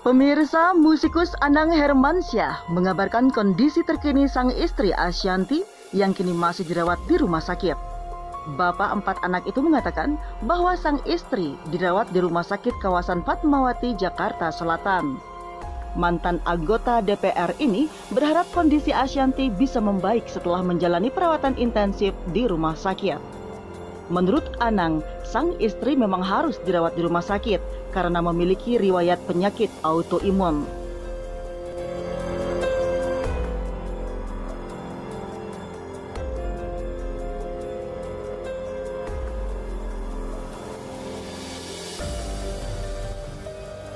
Pemirsa, musikus Anang Hermansyah mengabarkan kondisi terkini sang istri Ashanty yang kini masih dirawat di rumah sakit. Bapak 4 anak itu mengatakan bahwa sang istri dirawat di rumah sakit kawasan Fatmawati, Jakarta Selatan. Mantan anggota DPR ini berharap kondisi Ashanty bisa membaik setelah menjalani perawatan intensif di rumah sakit. Menurut Anang, sang istri memang harus dirawat di rumah sakit karena memiliki riwayat penyakit autoimun.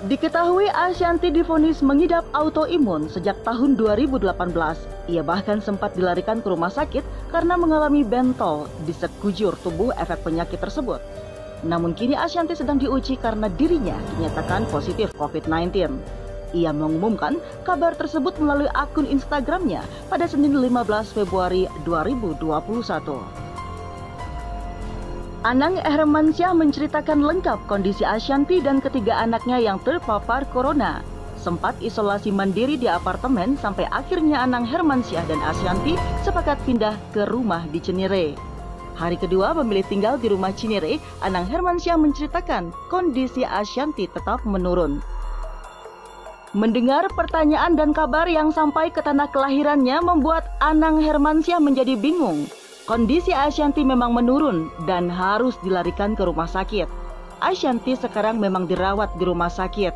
Diketahui Ashanty divonis mengidap autoimun sejak tahun 2018. Ia bahkan sempat dilarikan ke rumah sakit karena mengalami bentol di sekujur tubuh efek penyakit tersebut. Namun kini Ashanty sedang diuji karena dirinya dinyatakan positif COVID-19. Ia mengumumkan kabar tersebut melalui akun Instagramnya pada Senin 15 Februari 2021. Anang Hermansyah menceritakan lengkap kondisi Ashanty dan ketiga anaknya yang terpapar corona. Sempat isolasi mandiri di apartemen sampai akhirnya Anang Hermansyah dan Ashanty sepakat pindah ke rumah di Cinere. Hari kedua memilih tinggal di rumah Cinere, Anang Hermansyah menceritakan kondisi Ashanty tetap menurun. Mendengar pertanyaan dan kabar yang sampai ke tanah kelahirannya membuat Anang Hermansyah menjadi bingung. Kondisi Ashanty memang menurun dan harus dilarikan ke rumah sakit. Ashanty sekarang memang dirawat di rumah sakit.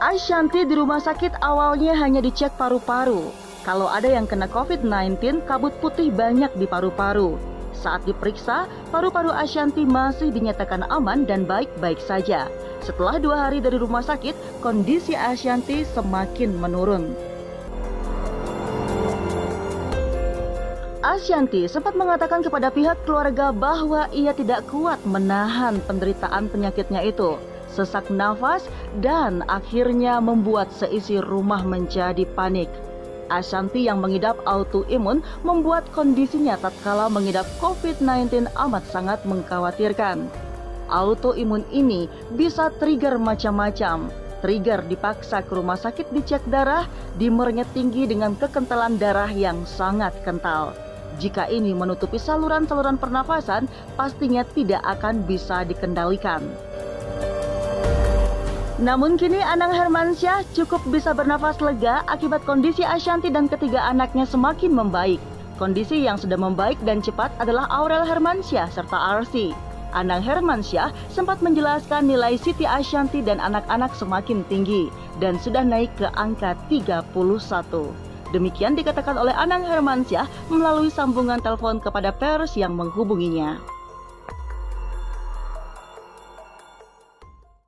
Ashanty di rumah sakit awalnya hanya dicek paru-paru. Kalau ada yang kena COVID-19, kabut putih banyak di paru-paru. Saat diperiksa, paru-paru Ashanty masih dinyatakan aman dan baik-baik saja. Setelah 2 hari dari rumah sakit, kondisi Ashanty semakin menurun. Ashanty sempat mengatakan kepada pihak keluarga bahwa ia tidak kuat menahan penderitaan penyakitnya itu, sesak nafas, dan akhirnya membuat seisi rumah menjadi panik. Ashanty yang mengidap autoimun membuat kondisinya tatkala mengidap COVID-19 amat sangat mengkhawatirkan. Autoimun ini bisa trigger macam-macam. Trigger dipaksa ke rumah sakit dicek darah, dimernya tinggi dengan kekentalan darah yang sangat kental. Jika ini menutupi saluran-saluran pernafasan, pastinya tidak akan bisa dikendalikan. Namun kini Anang Hermansyah cukup bisa bernafas lega akibat kondisi Ashanty dan ketiga anaknya semakin membaik. Kondisi yang sudah membaik dan cepat adalah Aurel Hermansyah serta Arsi. Anang Hermansyah sempat menjelaskan nilai Siti Ashanty dan anak-anak semakin tinggi dan sudah naik ke angka 31. Demikian dikatakan oleh Anang Hermansyah melalui sambungan telepon kepada pers yang menghubunginya.